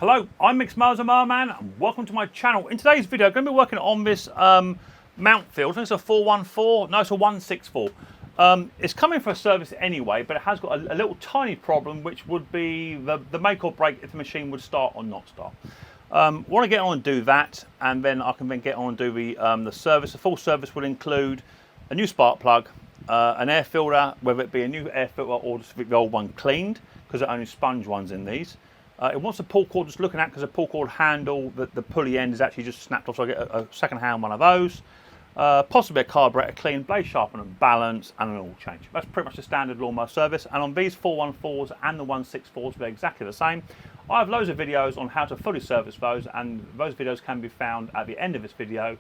Hello, I'm Micks Mowers, Mower Man, and welcome to my channel. In today's video, I'm going to be working on this Mountfield. I think it's a 414, no, it's a 164. It's coming for a service anyway, but it has got a little tiny problem, which would be the make or break if the machine would start or not start. Want to get on and do that, and then I can then get on and do the service. The full service will include a new spark plug, an air filter, whether it be a new air filter or just the old one cleaned, because there are only sponge ones in these. It wants a pull cord just looking at, because the pull cord handle, the pulley end is actually just snapped off, so I get a second hand one of those. Possibly a carburettor clean, blade sharpen and balance, and an oil change. That's pretty much the standard lawnmower service, and on these 414s and the 164s, they're exactly the same. I have loads of videos on how to fully service those, and those videos can be found at the end of this video.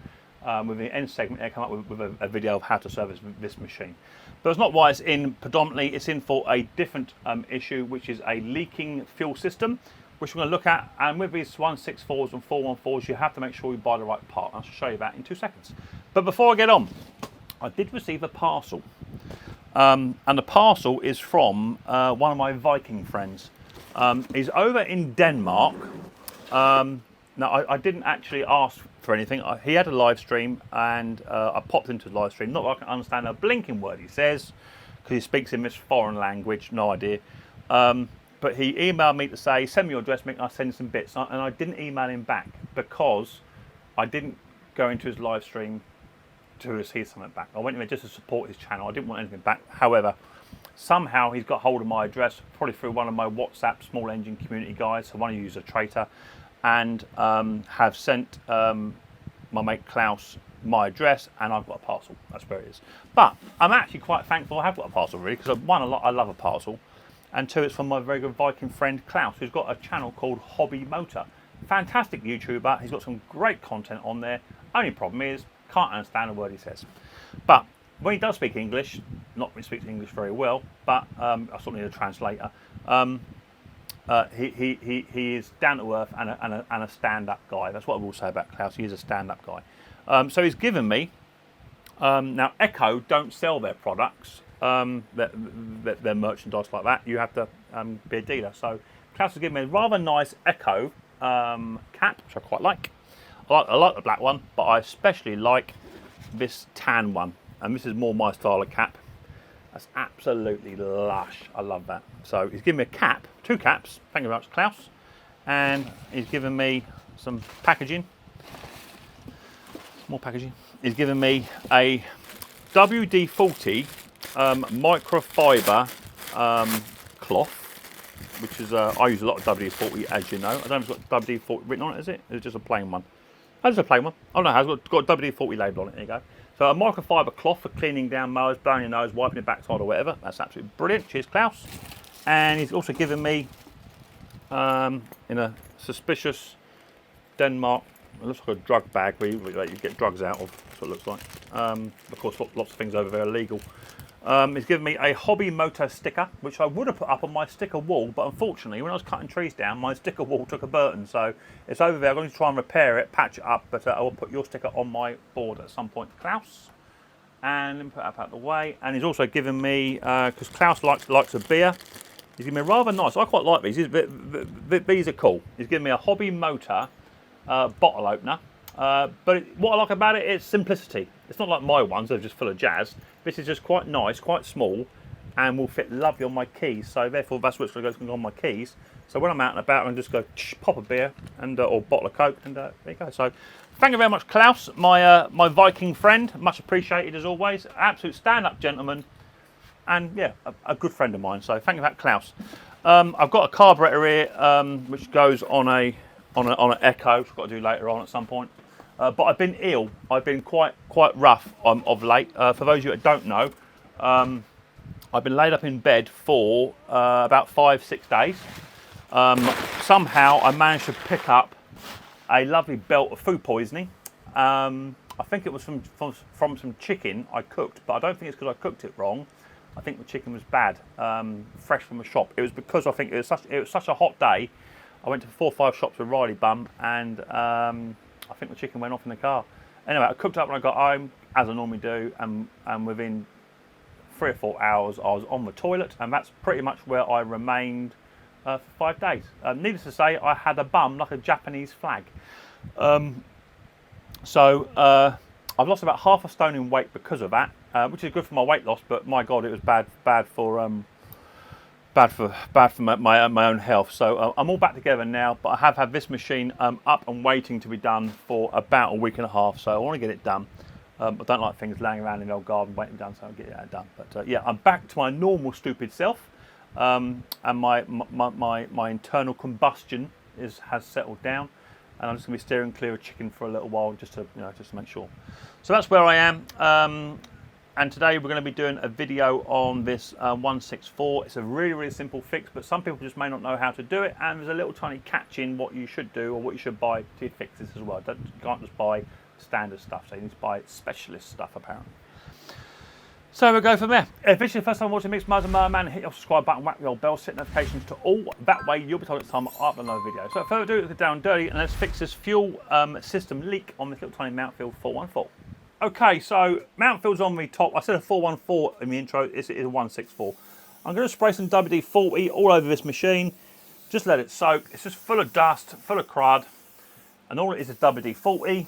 With the end segment, they come up with a video of how to service this machine. But it's not why it's in predominantly, it's in for a different issue, which is a leaking fuel system, which we're going to look at. And with these 164s and 414s, you have to make sure you buy the right part. I'll show you that in 2 seconds. But before I get on, I did receive a parcel. And the parcel is from one of my Viking friends. He's over in Denmark. Now, I didn't actually ask for anything. He had a live stream, and I popped into his live stream. Not that I can understand a blinking word he says, because he speaks in this foreign language, no idea. But he emailed me to say, send me your address, Mick, and I'll send you some bits. And I didn't email him back, because I didn't go into his live stream to receive something back. I went in there just to support his channel. I didn't want anything back. However, somehow he's got hold of my address, probably through one of my WhatsApp small engine community guys, so one of you is a traitor, and have sent my mate Klaus my address, and I've got a parcel. That's where it is. But I'm actually quite thankful I have got a parcel, really, because one, I love a parcel, and two, it's from my very good Viking friend Klaus, who's got a channel called Hobby Motor. Fantastic YouTuber. He's got some great content on there. Only problem is, can't understand a word he says. But when he does speak English, not when he speaks English very well, but I sort of need a translator. He is down to earth and a stand-up guy. That's what I will say about Klaus. He is a stand-up guy. So he's given me. Now Echo don't sell their products, their merchandise like that. You have to be a dealer. So Klaus has given me a rather nice Echo cap, which I quite like. I like the black one, but I especially like this tan one. And this is more my style of cap. That's absolutely lush. I love that. So he's given me a cap, 2 caps. Thank you very much, Klaus. And he's given me some packaging. More packaging. He's given me a WD-40 microfiber cloth, which is I use a lot of WD-40, as you know. I don't know if it's got WD-40 written on it, is it? It's just a plain one. Oh, it's a plain one. Oh no, it's got a WD-40 label on it. There you go. So a microfiber cloth for cleaning down mowers, blowing your nose, wiping your backside or whatever. That's absolutely brilliant. Cheers, Klaus. And he's also given me, in a suspicious Denmark, it looks like a drug bag where you get drugs out of. That's what it looks like. Of course, lots of things over there are illegal. He's given me a Hobby Motor sticker, which I would have put up on my sticker wall, but unfortunately, when I was cutting trees down, my sticker wall took a burn, so it's over there. I'm going to try and repair it, patch it up, but I will put your sticker on my board at some point, Klaus. And let me put that out of the way. And he's also given me, because Klaus likes a beer, he's given me a rather nice, I quite like these. These are cool. He's given me a Hobby Motor bottle opener. But what I like about it is simplicity. It's not like my ones, they're just full of jazz. This is just quite nice, quite small, and will fit lovely on my keys. So therefore, that's what's going to go on my keys. So when I'm out and about, I can just go pop a beer and or bottle of Coke, and there you go. So thank you very much, Klaus, my Viking friend. Much appreciated as always. Absolute stand-up gentleman, and yeah, a good friend of mine. So thank you for that, Klaus. I've got a carburettor here, which goes on an Echo, which I've got to do later on at some point. But I've been ill. I've been quite rough of late. For those of you that don't know, I've been laid up in bed for about 5-6 days. Somehow I managed to pick up a lovely belt of food poisoning. I think it was from some chicken I cooked, but I don't think it's because I cooked it wrong. I think the chicken was bad, fresh from the shop. It was because I think it was such a hot day. I went to 4 or 5 shops with Riley Bum, and I think the chicken went off in the car. Anyway, I cooked up when I got home, as I normally do, and within 3 or 4 hours I was on the toilet, and that's pretty much where I remained for 5 days. Needless to say, I had a bum like a Japanese flag. So I've lost about half a stone in weight because of that, which is good for my weight loss. But my God, it was bad for my own health. So I'm all back together now. But I have had this machine up and waiting to be done for about a week and a half. So I want to get it done. I don't like things laying around in the old garden waiting to be done. So I'll get it done. But yeah, I'm back to my normal stupid self, and my internal combustion has settled down. And I'm just going to be steering clear of chicken for a little while, just to make sure. So that's where I am. And today we're going to be doing a video on this 164. It's a really simple fix, but some people just may not know how to do it. And there's a little tiny catch in what you should do or what you should buy to fix this as well. You can't just buy standard stuff. So you need to buy specialist stuff apparently. So we'll go from there. If this is your first time watching Micks Mowers and Mower, hit your subscribe button, whack the old bell, set notifications to all. That way you'll be told each time I upload another video. So without further ado, let's get down dirty and let's fix this fuel system leak on this little tiny Mountfield 414. Okay, so Mountfield's on the top. I said a 414 in the intro, it's a 164. I'm going to spray some WD-40 all over this machine. Just let it soak. It's just full of dust, full of crud. And all it is WD-40.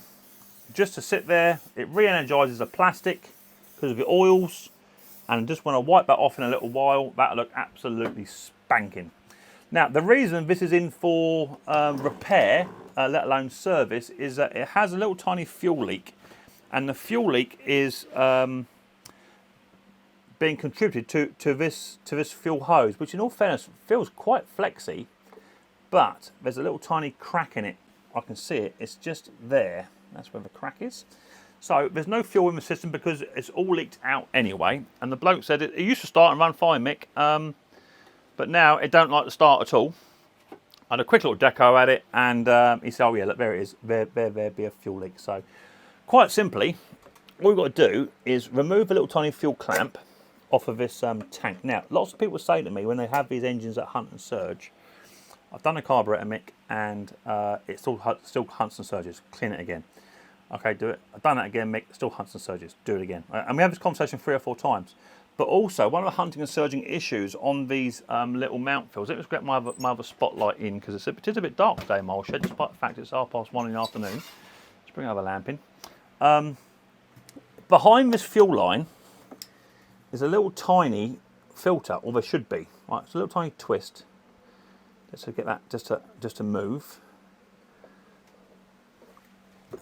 Just to sit there, it re-energizes the plastic because of the oils, and just when I wipe that off in a little while, that'll look absolutely spanking. Now, the reason this is in for repair, let alone service, is that it has a little tiny fuel leak, and the fuel leak is being contributed to this fuel hose, which in all fairness feels quite flexy, but there's a little tiny crack in it. I can see it. It's just there. That's where the crack is. So there's no fuel in the system because it's all leaked out anyway. And the bloke said it used to start and run fine, Mick, but now it don't like to start at all. I had a quick little deco at it, and he said, "Oh yeah, look, there it is. There be a fuel leak." So quite simply, all we've got to do is remove a little tiny fuel clamp off of this tank. Now, lots of people say to me when they have these engines that hunt and surge, "I've done a carburettor, Mick, and it still hunts and surges. Clean it again." Okay, do it. I've done that again, Mick. Still hunts and surges. Do it again. And we have this conversation 3 or 4 times. But also, one of the hunting and surging issues on these little Mountfields, let me just get my other spotlight in because it is a bit dark today in my old shed, despite the fact it's 1:30 in the afternoon. Let's bring another lamp in. Behind this fuel line is a little tiny filter, or there should be. Right, it's a little tiny twist. Let's get that just to move.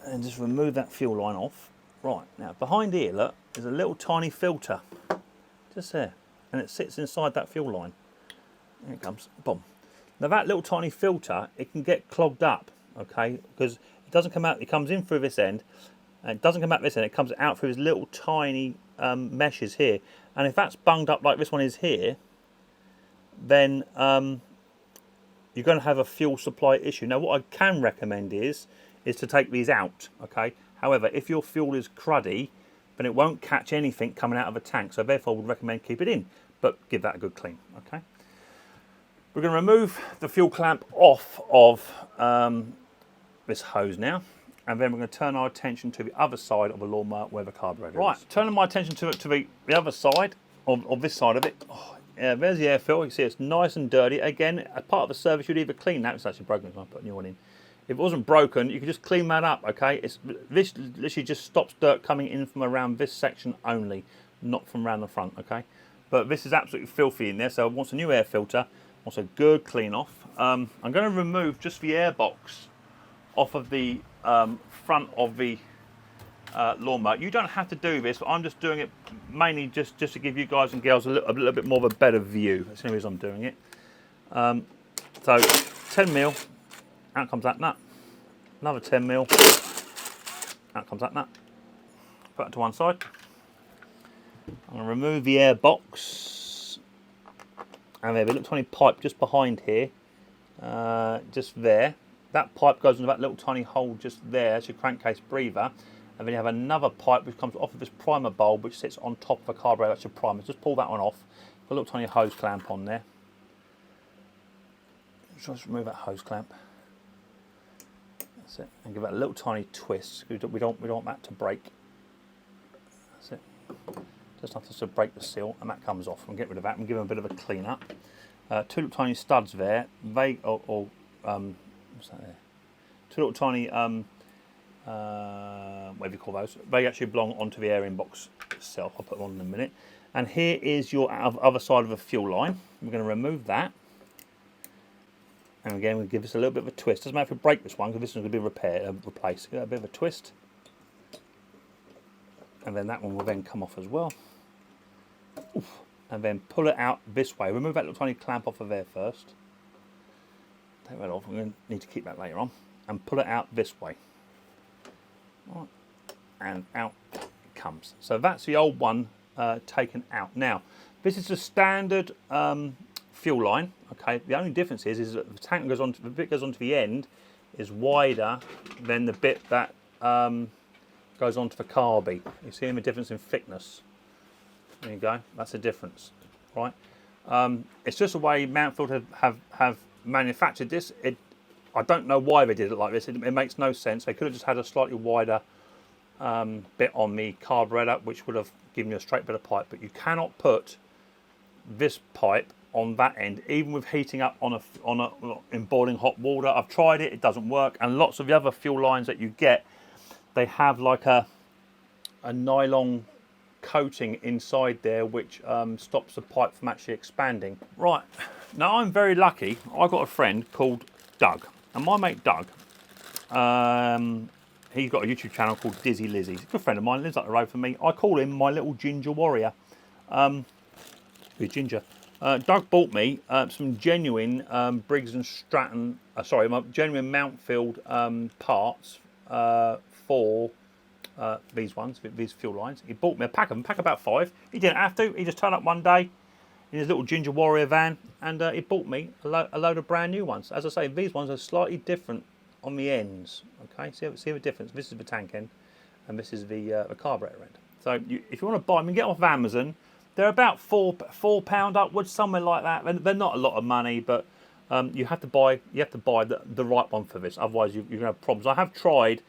And just remove that fuel line off. Right, now behind here, look, there's a little tiny filter. Just there. And it sits inside that fuel line. There it comes. Boom. Now that little tiny filter, it can get clogged up, okay? Because it doesn't come out, it comes in through this end, and it doesn't come out this end, it comes out through these little tiny meshes here. And if that's bunged up like this one is here, then you're going to have a fuel supply issue. Now what I can recommend is to take these out, okay? However, if your fuel is cruddy, then it won't catch anything coming out of a tank, so therefore I would recommend keep it in, but give that a good clean, okay? We're going to remove the fuel clamp off of this hose now, and then we're going to turn our attention to the other side of the lawnmower where the carburettor is. Right, turning my attention to the other side, of this side of it. Oh, yeah, there's the air filter. You can see it's nice and dirty. Again, as part of the service, you'd either clean that. It's actually broken, so I put a new one in. If it wasn't broken, you could just clean that up, okay? This literally just stops dirt coming in from around this section only, not from around the front, okay? But this is absolutely filthy in there, so it wants a new air filter, wants a good clean off. I'm going to remove just the air box off of the front of the lawnmower. You don't have to do this, but I'm just doing it mainly just to give you guys and girls a little bit more of a better view. That's the only reason I'm doing it. So 10 mil. Out comes that nut. Another 10 mil. Out comes that nut. Put it to one side. I'm going to remove the air box. And there's a little tiny pipe just behind here. Just there. That pipe goes into that little tiny hole just there. That's your crankcase breather. And then you have another pipe which comes off of this primer bulb which sits on top of the carburettor. That's your primer. Just pull that one off. Put a little tiny hose clamp on there. Just remove that hose clamp. That's it. And give it a little tiny twist. We don't want that to break. That's it. Just enough to break the seal, and that comes off. And get rid of that and give them a bit of a clean up. Two little tiny studs there. What's that there? Two little tiny whatever you call those. They actually belong onto the airing box itself. I'll put them on in a minute. And here is your other side of the fuel line. We're going to remove that. And again, we'll give this a little bit of a twist. Doesn't matter if we break this one, because this one's going to be replaced. Give that a bit of a twist. And then that one will then come off as well. Oof. And then pull it out this way. Remove that little tiny clamp off of there first. Take that off. We're going to need to keep that later on. And pull it out this way. Right. And out it comes. So that's the old one taken out. Now, this is the standard fuel line. Okay. The only difference is that the tank goes on. The bit goes onto the end is wider than the bit that goes onto the carby. You see the difference in thickness. There you go. That's the difference, right? It's just the way Mountfield have manufactured this. I don't know why they did it like this. It makes no sense. They could have just had a slightly wider bit on the carburettor, which would have given you a straight bit of pipe. But you cannot put this pipe on that end, even with heating up in boiling hot water. I've tried it; it doesn't work. And lots of the other fuel lines that you get, they have like a nylon coating inside there which stops the pipe from actually expanding. Right, now I'm very lucky. I've got a friend called Doug, and my mate Doug, he's got a YouTube channel called Dizzy Lizzy. He's a good friend of mine, lives up the road from me. I call him my little ginger warrior. He's ginger. Doug bought me some genuine Briggs and Stratton, genuine Mountfield parts for these ones, these fuel lines. He bought me a pack of them, pack about 5. He didn't have to. He just turned up one day in his little ginger warrior van, and he bought me a load of brand new ones. As I say, these ones are slightly different on the ends. Okay, see the difference. This is the tank end, and this is the carburettor end. So if you want to buy them, you can get them off of Amazon. They're about £4 upwards, somewhere like that. They're not a lot of money, but you have to buy the right one for this. Otherwise, you're going to have problems. I have tried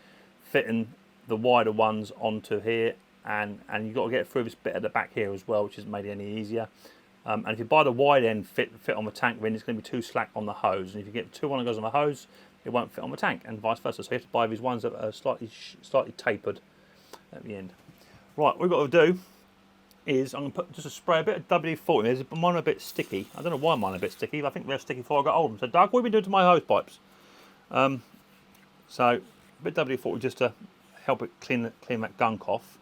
fitting the wider ones onto here, and you've got to get through this bit at the back here as well, which isn't made it any easier. And if you buy the wide end fit on the tank, then it's going to be too slack on the hose. And if you get the 2 one that goes on the hose, it won't fit on the tank, and vice versa. So you have to buy these ones that are slightly tapered at the end. Right, what we've got to do is I'm going to put just a bit of WD-40 in there. Mine are a bit sticky. I don't know why mine are a bit sticky. I think they're sticky before I got hold of them. So Doug, what have you been doing to my hose pipes? So a bit of WD-40 just to help it clean that gunk off.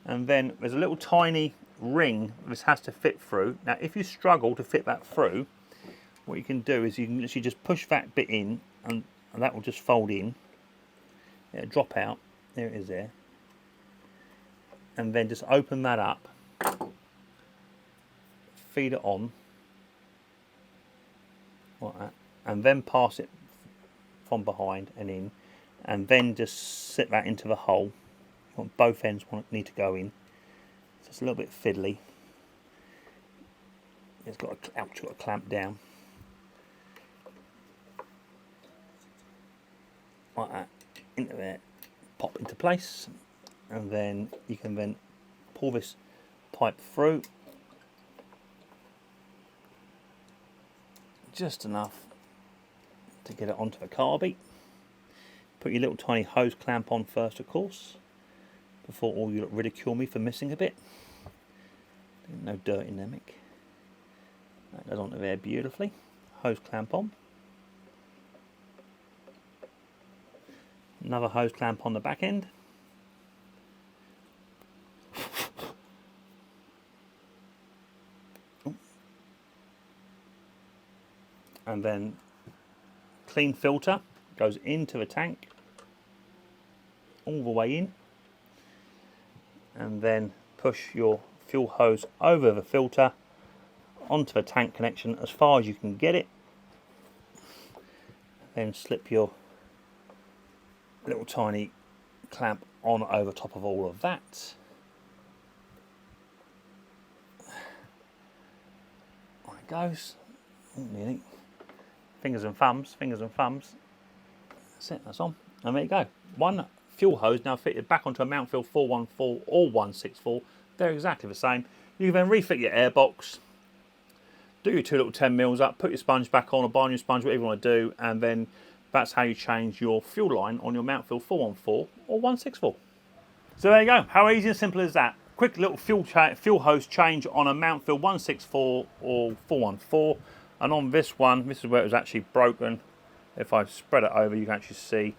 And then there's a little tiny ring this has to fit through. Now if you struggle to fit that through, what you can do is you can literally just push that bit in, and that will just fold in. It'll drop out. There it is there. And then just open that up, feed it on like that, and then pass it from behind and in, and then just sit that into the hole. Both ends need to go in. So it's a little bit fiddly. It's got a clamp down like that into there, pop into place, and then you can then pull this pipe through just enough to get it onto the carby. Put your little tiny hose clamp on first, of course, before all you ridicule me for missing a bit. No dirt in there, Mick. That goes onto there beautifully. Hose clamp on. Another hose clamp on the back end. And then clean filter goes into the tank all the way in, and then push your fuel hose over the filter onto the tank connection as far as you can get it. Then slip your little tiny clamp on over top of all of that. There it goes. Nearly. Fingers and thumbs, fingers and thumbs. That's it, that's on. And there you go. One fuel hose now fitted back onto a Mountfield 414 or 164. They're exactly the same. You can then refit your airbox. do your 2 little 10 mils up, put your sponge back on, or buy a new sponge, whatever you want to do, and then that's how you change your fuel line on your Mountfield 414 or 164. So there you go, how easy and simple is that? Quick little fuel hose change on a Mountfield 164 or 414, and on this one, this is where it was actually broken. If I spread it over, you can actually see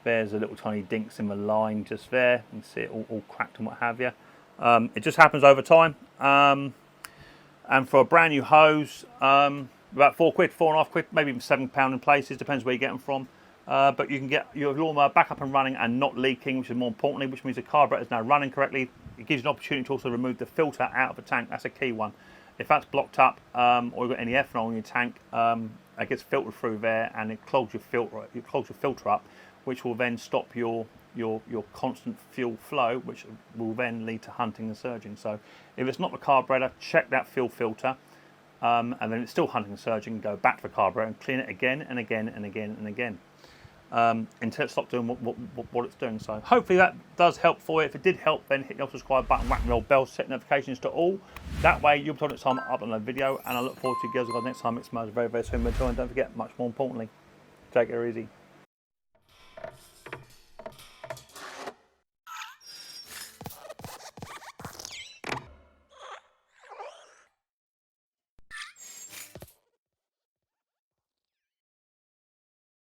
there's a little tiny dinks in the line just there. You can see it all cracked and what have you. It just happens over time. And for a brand new hose, about £4, £4.50, maybe even £7 in places, depends where you get them from. But you can get your lawnmower back up and running and not leaking, which is more importantly, which means the carburettor is now running correctly. It gives you an opportunity to also remove the filter out of the tank. That's a key one. If that's blocked up, or you've got any ethanol in your tank, it gets filtered through there and it clogs your filter up, which will then stop your constant fuel flow, which will then lead to hunting and surging. So if it's not the carburettor, check that fuel filter, and then it's still hunting and surging, go back to the carburettor and clean it again and again and again and again, until it stops doing what it's doing. So hopefully that does help for you. If it did help, then hit the subscribe button, whack the old bell, set notifications to all. That way you'll be told next time I upload a video, and I look forward to you girls and guys next time. Micks Mowers very, very soon. But don't forget, much more importantly, take it easy.